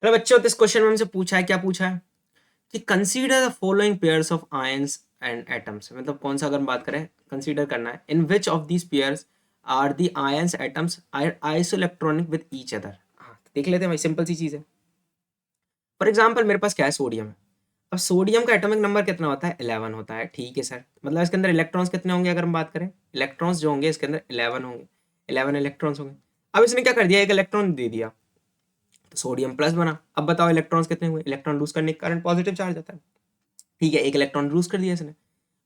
Hello बच्चों, तो इस क्वेश्चन में हमसे पूछा है, क्या पूछा है कि consider the following pairs of ions and atoms. मतलब कौन सा, अगर हम बात करें कंसीडर करना है, in which of these pairs are the ions atoms are isoelectronic with each other. हाँ, देख लेते हैं भाई, सिंपल सी चीज है। फॉर एग्जाम्पल मेरे पास क्या है, सोडियम है। अब सोडियम का एटॉमिक नंबर कितना होता है, 11 होता है। ठीक है सर, मतलब इसके अंदर इलेक्ट्रॉन्स कितने होंगे, अगर हम बात करें इलेक्ट्रॉन्स जो होंगे इसके अंदर 11 होंगे, 11 इलेक्ट्रॉन्स होंगे। अब इसने क्या कर दिया, एक इलेक्ट्रॉन दे दिया तो सोडियम प्लस बना। अब बताओ इलेक्ट्रॉन्स कितने हुए, इलेक्ट्रॉन लूज करने के कारण पॉजिटिव चार्ज आता है। ठीक है, एक इलेक्ट्रॉन लूज कर दिया इसने,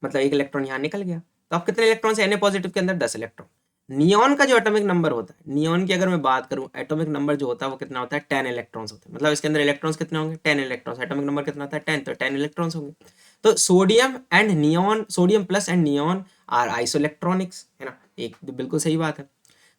मतलब एक इलेक्ट्रॉन यहाँ निकल गया। तो अब कितने इलेक्ट्रॉन है, Na पॉजिटिव के अंदर 10 इलेक्ट्रॉन। नियॉन का जो एटॉमिक नंबर होता है, नियॉन की अगर मैं बात करूं, एटॉमिक नंबर जो होता है वो कितना होता है, 10 इलेक्ट्रॉन्स होते हैं। मतलब इसके अंदर इलेक्ट्रॉन्स कितने होंगे, 10 इलेक्ट्रॉन्स। एटॉमिक नंबर कितना होता है, 10, तो 10 इलेक्ट्रॉन्स होंगे। तो sodium and neon, sodium plus and neon are isoelectronics, है ना। एक बिल्कुल सही बात है।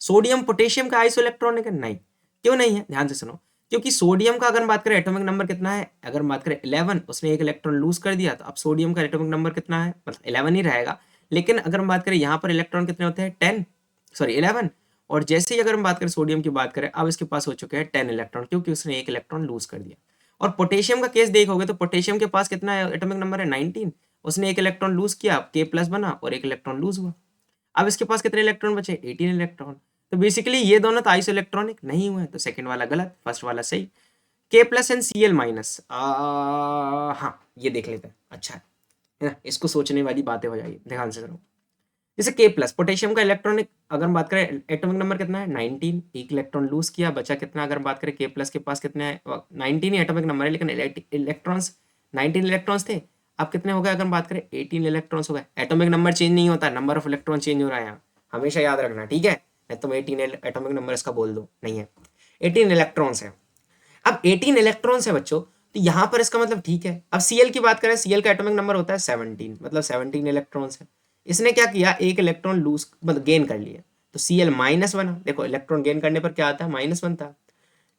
सोडियम पोटेशियम का आइसोइलेक्ट्रॉनिक है, नहीं। क्यों नहीं है, ध्यान से सुनो। क्योंकि सोडियम का अगर हम बात करें एटॉमिक नंबर कितना है, अगर हम बात करें 11, उसने एक इलेक्ट्रॉन लूज कर दिया, तो अब सोडियम का एटॉमिक नंबर कितना है, मतलब 11 ही रहेगा। लेकिन अगर हम बात करें यहाँ पर इलेक्ट्रॉन कितने होते हैं, 10, सॉरी 11। और जैसे ही अगर हम बात करें सोडियम की बात करें, अब इसके पास हो चुके हैं 10 इलेक्ट्रॉन, क्योंकि उसने एक इलेक्ट्रॉन लूज कर दिया। और पोटेशियम का केस देखोगे तो पोटेशियम के पास कितना है, एटॉमिक नंबर है 19। उसने एक इलेक्ट्रॉन लूज किया, के प्लस बना और एक इलेक्ट्रॉन लूज हुआ। अब इसके पास कितने इलेक्ट्रॉन बचे, 18 इलेक्ट्रॉन। तो बेसिकली ये दोनों तो आइसो इलेक्ट्रॉनिक नहीं हुए, तो सेकंड वाला गलत, फर्स्ट वाला सही। K plus and C L minus, हाँ ये देख लेते हैं, अच्छा है ना। इसको सोचने वाली बातें हो जाएगी, ध्यान से करो। जैसे के प्लस पोटेशियम का इलेक्ट्रॉनिक, अगर हम बात करें एटॉमिक नंबर कितना है, 19। एक इलेक्ट्रॉन लूज किया, बचा कितना, अगर हम बात करें के प्लस के पास कितने है, 19 ही एटॉमिक नंबर है, लेकिन इलेक्ट्रॉन्स 19 इलेक्ट्रॉन्स थे। अब कितने हो गए, अगर हम बात करें 18 इलेक्ट्रॉन्स हो गए। एटॉमिक नंबर चेंज नहीं होता, नंबर ऑफ इलेक्ट्रॉन चेंज हो रहा है यहाँ, हमेशा याद रखना, ठीक है। नहीं तुम 18 एटॉमिक नंबर इसका बोल दो, नहीं है, 18 इलेक्ट्रॉन्स है। अब 18 इलेक्ट्रॉन्स है बच्चों, तो यहाँ पर इसका मतलब ठीक है। अब Cl की बात करें, Cl का एटॉमिक नंबर होता है 17, मतलब 17 इलेक्ट्रॉन्स है। इसने क्या किया, एक इलेक्ट्रॉन लूज, मतलब गेन कर लिया, तो Cl माइनस बना। देखो इलेक्ट्रॉन गेन करने पर क्या आता है, माइनस बनता है,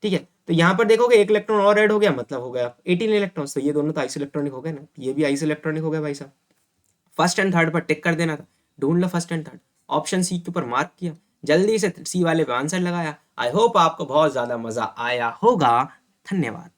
ठीक है। तो यहाँ पर देखोगे एक इलेक्ट्रॉन और ऐड हो गया, मतलब हो गया 18 इलेक्ट्रॉन्स। तो ये दोनों तो आइसो इलेक्ट्रॉनिक हो गए ना, ये भी आइसो इलेक्ट्रॉनिक हो गया भाई साहब। फर्स्ट एंड थर्ड पर टिक कर देना था, ढूंढ लो first and third. Option C के ऊपर मार्क किया, जल्दी से सी वाले पे आंसर लगाया। आई होप आपको बहुत ज्यादा मजा आया होगा। धन्यवाद।